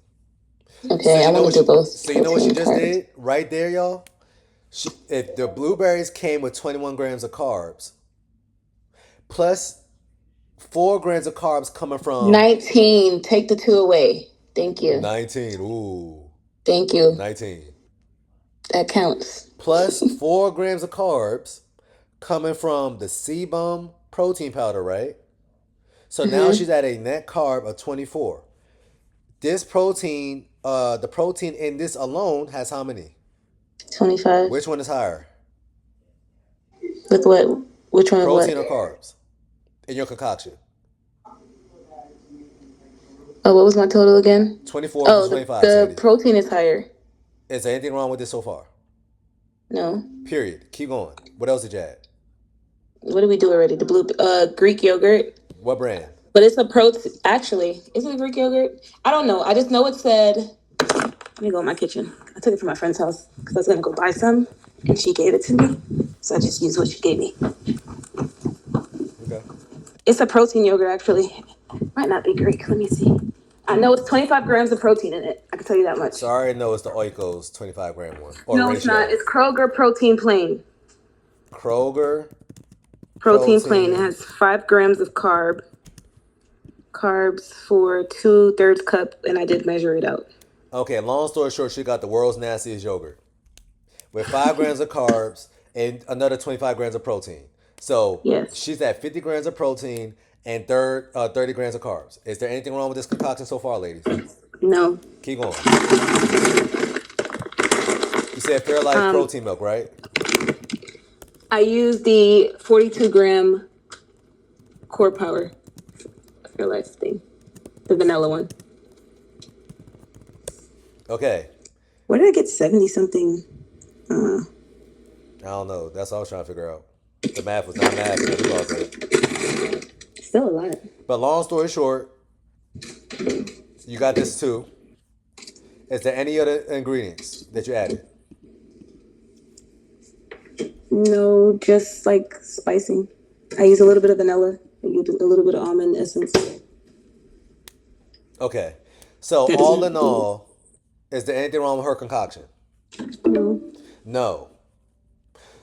So Okay, I you know want what to do she, both so you know what she protein and just carbs. did right there, y'all. If the blueberries came with 21 grams of carbs, plus 4 grams of carbs coming from 19. Take the 2 away. Thank you. 19. Ooh, Thank you. 19. That counts. Plus 4 grams of carbs coming from the sebum protein powder, right? So now she's at a net carb of 24. This protein, the protein in this alone has how many? 25. Which one is higher? With what? Which one of what? Protein or carbs in your concoction? Oh, what was my total again? 24 to Oh, the, 25, the Sandy. protein is higher. Is there anything wrong with this so far? No. Period. Keep going. What else did you add? What did we do already? The blue Greek yogurt. What brand? But it's a protein. Actually, is it a Greek yogurt? I don't know. I just know it said. Let me go in my kitchen. I took it from my friend's house because I was gonna go buy some, and she gave it to me. So I just used what she gave me. Okay. It's a protein yogurt, actually. Might not be Greek. Let me see. I know it's 25 grams of protein in it. I can tell you that much. Sorry, no, it's the Oikos 25-gram one. Or No, ratio. it's not. It's Kroger protein plain. Kroger Protein plain. It has 5 grams of carbs for 2/3 cup, and I did measure it out. Okay, long story short, she got the world's nastiest yogurt with 5 grams of carbs and another 25 grams of protein. So Yes. she's at 50 grams of protein and 30 grams of carbs. Is there anything wrong with this concoction so far, ladies? No. Keep going. You said Fairlife protein milk, right? I used the 42-gram core power for life thing, the vanilla one. Okay. Where did I get 70 something? I don't know. That's all I was trying to figure out. The math was not math. It was all good. Still a lot. But long story short, you got this too. Is there any other ingredients that you added? No, just like spicing. I use a little bit of vanilla. I use a little bit of almond essence. Okay. So all in all, is there anything wrong with her concoction? No. No.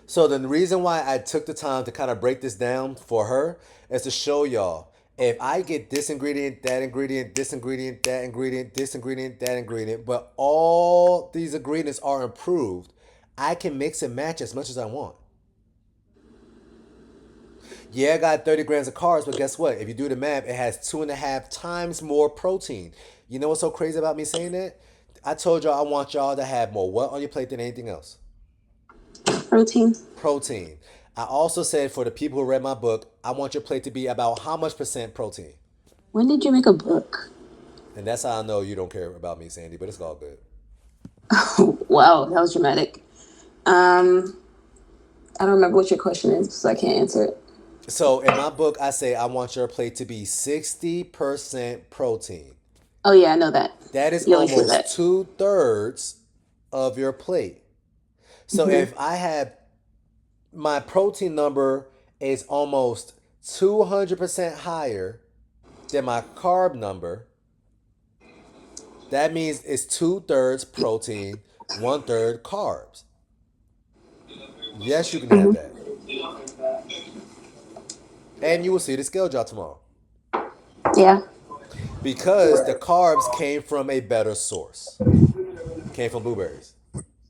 So the reason why I took the time to kind of break this down for her is to show y'all, if I get this ingredient, that ingredient, this ingredient, that ingredient, this ingredient, that ingredient, but all these ingredients are improved, I can mix and match as much as I want. Yeah, I got 30 grams of carbs, but guess what? If you do the math, it has 2.5 times more protein. You know what's so crazy about me saying that? I told y'all I want y'all to have more what on your plate than anything else? Protein. Protein. I also said for the people who read my book, I want your plate to be about how much percent protein? When did you make a book? And that's how I know you don't care about me, Sandy, but it's all good. Wow, that was dramatic. I don't remember what your question is, so I can't answer it. So in my book, I say I want your plate to be 60% protein. Oh yeah, I know that. That is You always say almost that. 2/3 of your plate. So if I have my protein number is almost 200% higher than my carb number, that means it's 2/3 protein, 1/3 carbs. Yes, you can have that. And you will see the scale drop tomorrow. Yeah. Because the carbs came from a better source. Came from blueberries.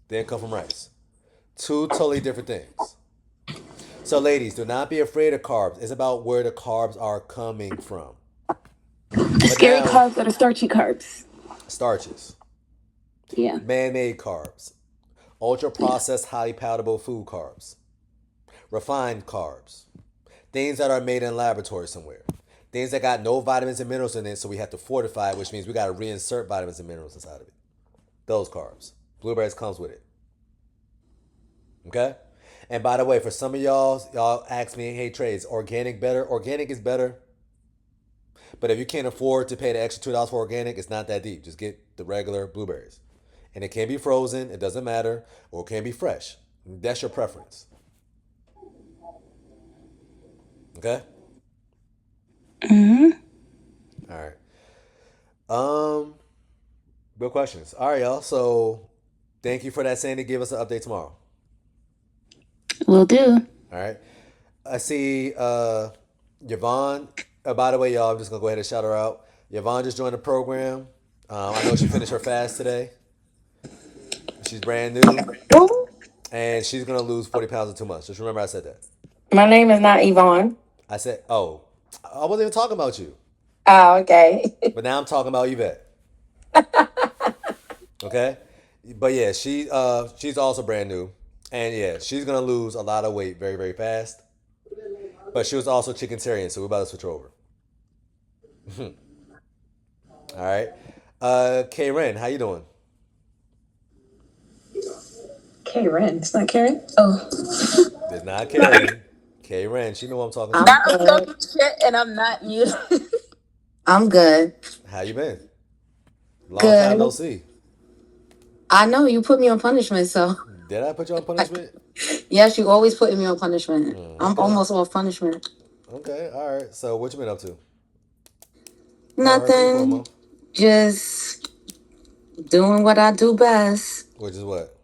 They didn't come from rice. Two totally different things. So, ladies, do not be afraid of carbs. It's about where the carbs are coming from. But Scary now, carbs that are starchy carbs. starches, Yeah. man-made carbs, ultra Yeah. processed, highly palatable food carbs, refined carbs, things that are made in a laboratory somewhere, things that got no vitamins and minerals in it, so we have to fortify it, which means we got to reinsert vitamins and minerals inside of it. Those carbs. Blueberries comes with it. Okay? And by the way, for some of y'all ask me, hey Trey, is organic better? Organic is better. But if you can't afford to pay the extra $2 for organic, it's not that deep. Just get the regular blueberries. And it can be frozen, it doesn't matter, or it can be fresh. That's your preference. Okay? Mm-hmm. All right. Good questions. All right, y'all. So thank you for that, Sandy. Give us an update tomorrow. Will do. All right. I see Yvonne. By the way, y'all, I'm just gonna go ahead and shout her out. Yvonne just joined the program. I know she finished her fast today. She's brand new, and she's gonna lose 40 pounds in 2 months. Just remember, I said that. My name is not Yvonne. I said, oh, I wasn't even talking about you, Oh, okay. but now I'm talking about Yvette. Okay, but yeah, she's also brand new, and yeah, she's gonna lose a lot of weight very very fast. But she was also chickentarian, so we're about to switch over. All right. K Ren, how you doing? Karen. It's not Karen? Oh. It's not Karen. K Ren, she know who I'm talking I'm to. not good. Shit, and I'm not you. I'm good. How you been? Long time no Good. see. I know you put me on punishment, so Did I put you on punishment? yes, you always putting me on punishment. I'm Okay. almost off punishment. Okay. All right. So what you been up to? First and Nothing. foremost, Just doing what I do best. which is what?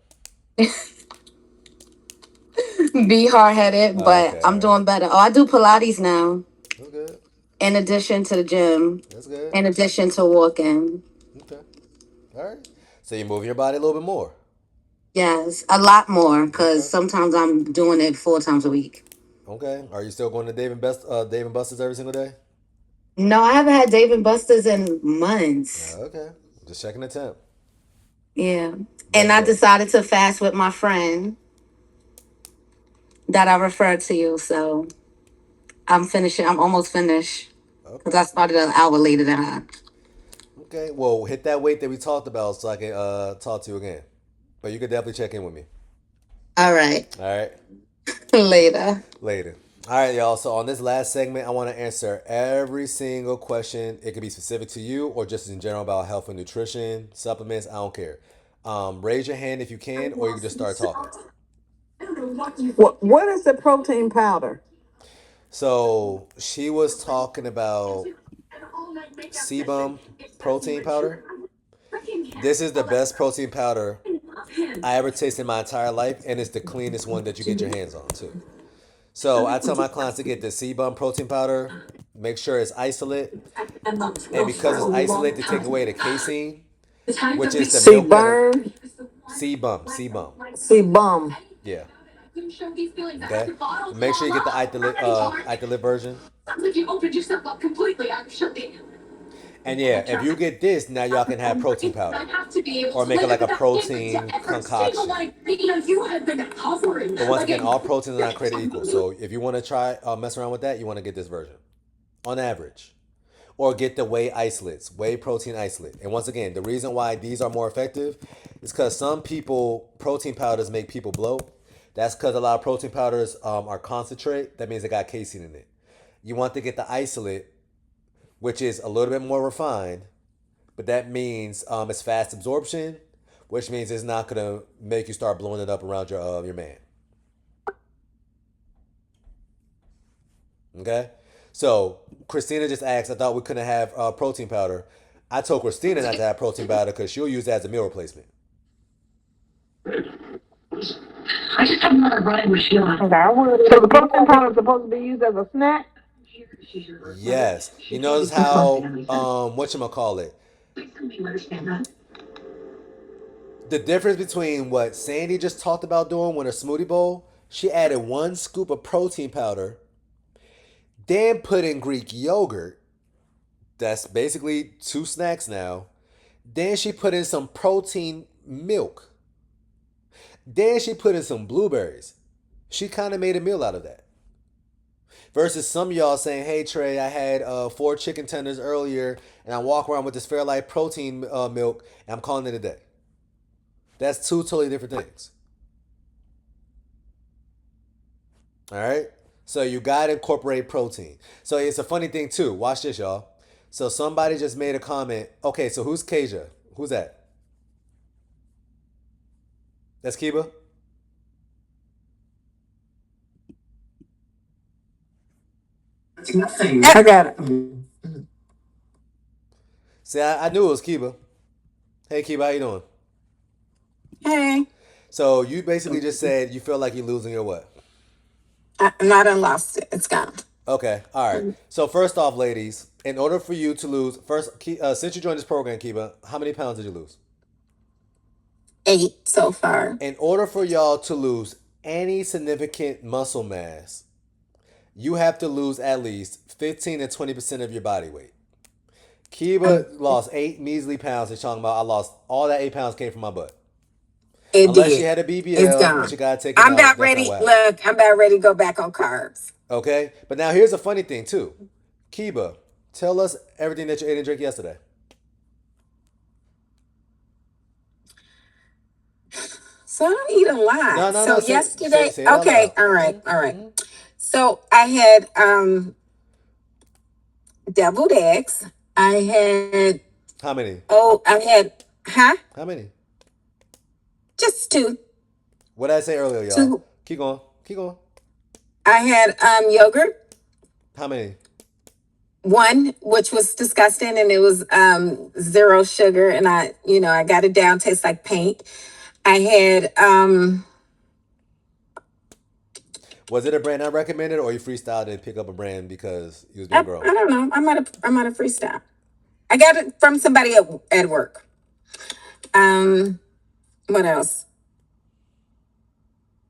Be hard headed, but Okay. I'm All right. doing better. Oh, I do Pilates now. That's good. In addition to the gym. That's good. In addition to walking. Okay. All right. So you're moving your body a little bit more. Yes, a lot more because Okay. sometimes I'm doing it 4 times a week. Okay. Are you still going to Dave and Buster's every single day? No, I haven't had Dave and Buster's in months. Okay. Just checking the temp. Yeah. And That's I dope. decided to fast with my friend that I referred to you. So I'm finishing. I'm almost finished because Okay. I started an hour later than her. Okay. Well, hit that weight that we talked about so I can talk to you again. But you could definitely check in with me. All right. All right. Later. Later. All right, y'all. So on this last segment, I want to answer every single question. It could be specific to you or just in general about health and nutrition, supplements. I don't care. Raise your hand if you can, or you can just start talking. What is the protein powder? So she was talking about sebum protein powder. This is the best protein powder I ever tasted in my entire life, and it's the cleanest one that you get your hands on too. So I tell my clients to get the sebum protein powder. Make sure it's isolate, and because it's isolate, to take away the casein, which is the See milk that burn, sebum. see bum. Yeah. Okay. Make sure you get the isolate version. And yeah, if you get this, now y'all can have protein powder, or make it like a protein concoction. But once again, all proteins are not created equal. So if you want to try mess around with that, you want to get this version, on average, or get the whey isolates, whey protein isolate. And once again, the reason why these are more effective is because some people protein powders make people bloat. That's because a lot of protein powders are concentrate. That means they got casein in it. You want to get the isolate, which is a little bit more refined, but that means it's fast absorption, which means it's not gonna make you start blowing it up around your man. Okay, so Christina just asked. I thought we couldn't have protein powder. I told Christina not to have protein powder because she'll use that as a meal replacement. I just don't want to run with Sheila. Okay, I would. So the protein powder is supposed to be used as a snack? Yes. You notice how whatchamacallit, the difference between what Sandy just talked about doing with her smoothie bowl, she added 1 scoop of protein powder, then put in Greek yogurt. That's basically 2 snacks now. Then she put in some protein milk. Then she put in some blueberries. She kind of made a meal out of that. Versus some of y'all saying, "Hey Trey, I had 4 chicken tenders earlier, and I walk around with this Fairlife protein milk, and I'm calling it a day." That's 2 totally different things. All right. So you gotta incorporate protein. So it's a funny thing too. Watch this, y'all. So somebody just made a comment. Okay, so who's Kasia? Who's that? That's Kiba. I got it. See, I knew it was Kiba. Hey, Kiba, how you doing? Hey, So you basically just said you feel like you're losing your what? I'm not lost it. It's gone. Okay, all right. So first off, ladies, in order for you to lose, since you joined this program, Kiba, how many pounds did you lose? 8 so far. In order for y'all to lose any significant muscle mass, you have to lose at least 15 to 20% of your body weight. Um, Kiba lost 8 measly pounds. They're talking about I lost all that 8 pounds came from my butt. It Unless she did. had a It's BBL, which gone. you gotta take it I'm out. about That's not ready. what happened. Look, I'm about ready to go back on carbs. Okay, but now here's a funny thing too. Kiba, tell us everything that you ate and drank yesterday. So I don't eat a No, lot. no, So no. Say, yesterday, say it out okay, loud. all right, all right. So I had deviled eggs. I had How many? I had How many? just two. What did I say earlier, y'all? Two. Keep going. Keep going. I had yogurt. How many? One, which was disgusting, and it was zero sugar, and I got it down, tastes like paint. I had Was it a brand I recommended, or you freestyled and pick up a brand because you was I, being grown? I don't know. I'm at a freestyle. I got it from somebody at work. What else?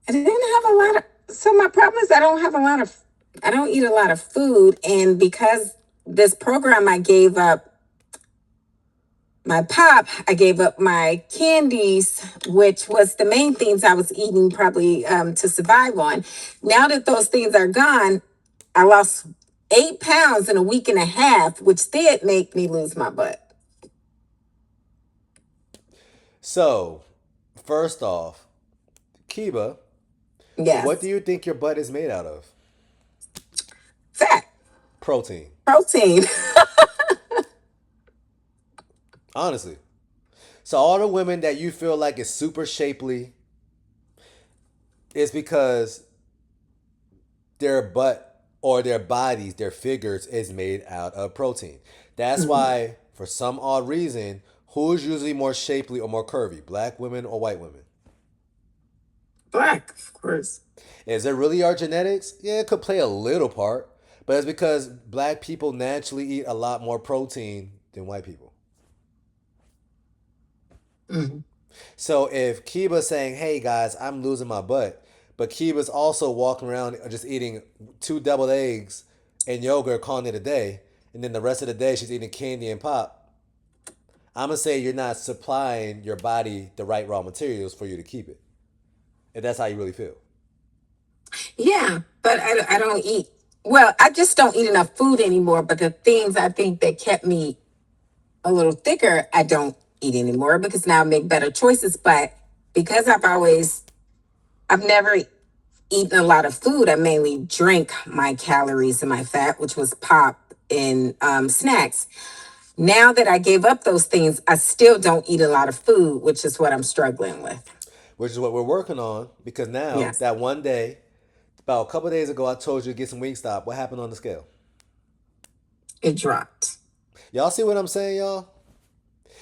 I didn't have a lot of. So my problem is I don't eat a lot of food, and because this program I gave up my pop, I gave up my candies, which was the main things I was eating probably to survive on. Now that those things are gone, I lost 8 pounds in a week and a half, which did make me lose my butt. So, first off, Kiba, what do Yes, you think your butt is made out of? fat, Protein. protein. Honestly. So all the women that you feel like is super shapely is because their butt or their bodies, their figures is made out of protein. That's why, for some odd reason, who is usually more shapely or more curvy, black women or white women? Black, of course. Is it really our genetics? Yeah, it could play a little part, but it's because black people naturally eat a lot more protein than white people. Mhm. So if Kiba's saying, "Hey guys, I'm losing my butt," but Kiba's also walking around just eating 2 deviled eggs and yogurt, calling it a day, and then the rest of the day she's eating candy and pop, I'm gonna say you're not supplying your body the right raw materials for you to keep it. If that's how you really feel. Yeah, but I don't eat. Well, I just don't eat enough food anymore. But the things I think that kept me a little thicker, I don't eat anymore because now I make better choices. But because I've never eaten a lot of food, I mainly drink my calories and my fat, which was pop and snacks. Now that I gave up those things, I still don't eat a lot of food, which is what I'm struggling with. Which is what we're working on because now Yes, that one day, about a couple of days ago, I told you to get some Wingstop. What happened on the scale? it dropped. Y'all see what I'm saying, y'all?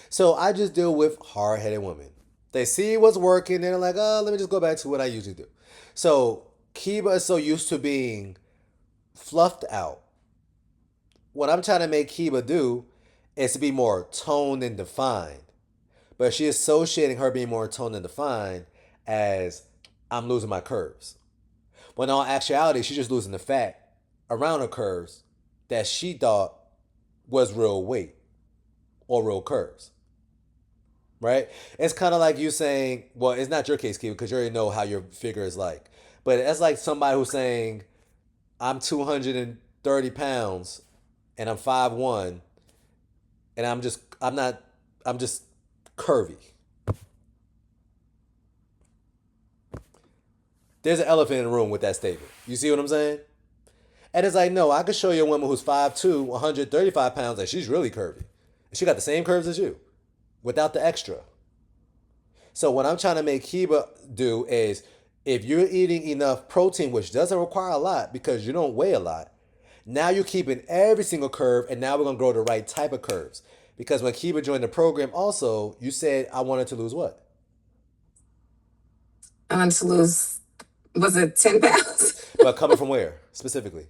So I just deal with hard-headed women. They see what's working, and they're like, oh, let me just go back to what I usually do. So Kiba is so used to being fluffed out. What I'm trying to make Kiba do is to be more toned and defined. But she is associating her being more toned and defined as I'm losing my curves. When in all actuality, she's just losing the fat around her curves that she thought was real weight or real curves. Right? It's kind of like you saying, well, it's not your case, Kiba, because you already know how your figure is like. But it's like somebody who's saying, I'm 230 pounds and I'm 5'1", and I'm just curvy. There's an elephant in the room with that statement. You see what I'm saying? And it's like, no, I could show you a woman who's 5'2", 135 pounds, and she's really curvy. She got the same curves as you without the extra. So what I'm trying to make Kiba do is, if you're eating enough protein, which doesn't require a lot because you don't weigh a lot, now you're keeping every single curve, and now we're going to grow the right type of curves. Because when Kiba joined the program also, you said, I wanted to lose what? I want to lose, was it 10 pounds? But coming from where, specifically?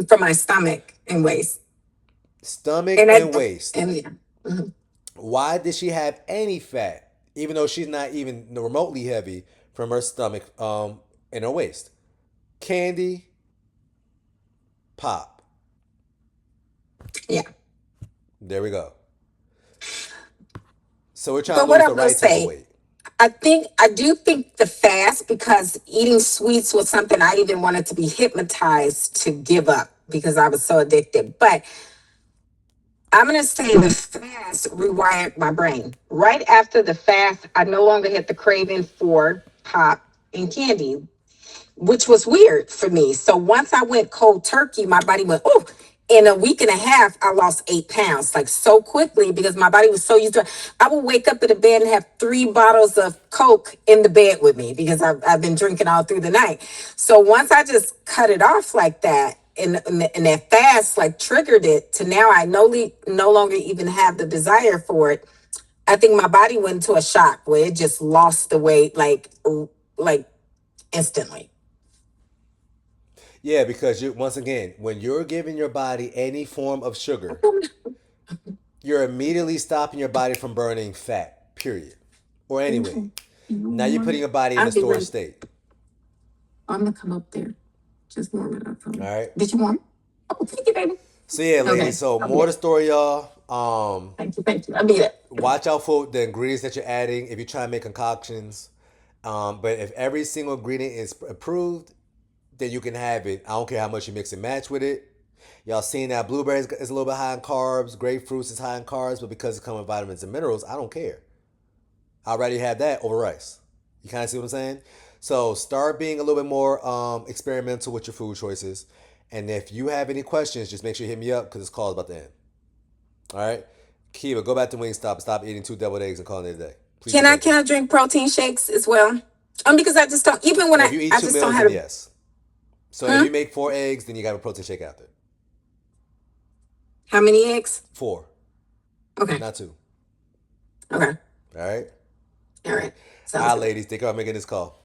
From my stomach and waist. Stomach And and waist. and yeah. Mhm. Why did she have any fat, even though she's not even remotely heavy, from her stomach and her waist? Candy, pop. Yeah. There we go. So we're trying But to what lose I the will right type of say, weight. I do think the fast, because eating sweets was something I even wanted to be hypnotized to give up because I was so addicted. But I'm going to say the fast rewired my brain. Right after the fast, I no longer had the craving for pop and candy, which was weird for me. So once I went cold turkey, my body went, oh, in a week and a half, I lost 8 pounds, like so quickly, because my body was so used to it. I would wake up in the bed and have 3 bottles of Coke in the bed with me because I've been drinking all through the night. So once I just cut it off like that, and that fast like triggered it to now I no longer even have the desire for it. I think my body went into a shock where it just lost the weight like instantly. Yeah, because once again, when you're giving your body any form of sugar, you're immediately stopping your body from burning fat, period. Or anyway. Now you're putting your body in a I'll be storage right. state. I'm gonna come up there. Just warm it up for All me. right. Did you want? Oh, thank you, baby. So yeah, ladies. Okay, So I'll be more of there. the story, y'all. Thank you. I'll be there. Watch out for the ingredients that you're adding if you try to make concoctions. But if every single ingredient is approved, then you can have it. I don't care how much you mix and match with it. Y'all seen that blueberries is a little bit high in carbs, grapefruits is high in carbs, but because it comes with vitamins and minerals, I don't care. I'd rather have that over rice. You kind of see what I'm saying? So start being a little bit more experimental with your food choices. And if you have any questions, just make sure you hit me up because this call is about to end. All right? Kiva, go back to Wingstop and stop eating 2 deviled eggs and calling it a day. Please Can do I better than can that. I drink protein shakes as well? Because I just don't. Even when If you eat I two just don't meals, have then a. yes. So if Hmm? you make 4 eggs, then you got a protein shake after. How many eggs? 4, Okay. not 2. Okay. All right? All right. All Sounds right, good. ladies. Think about making this call.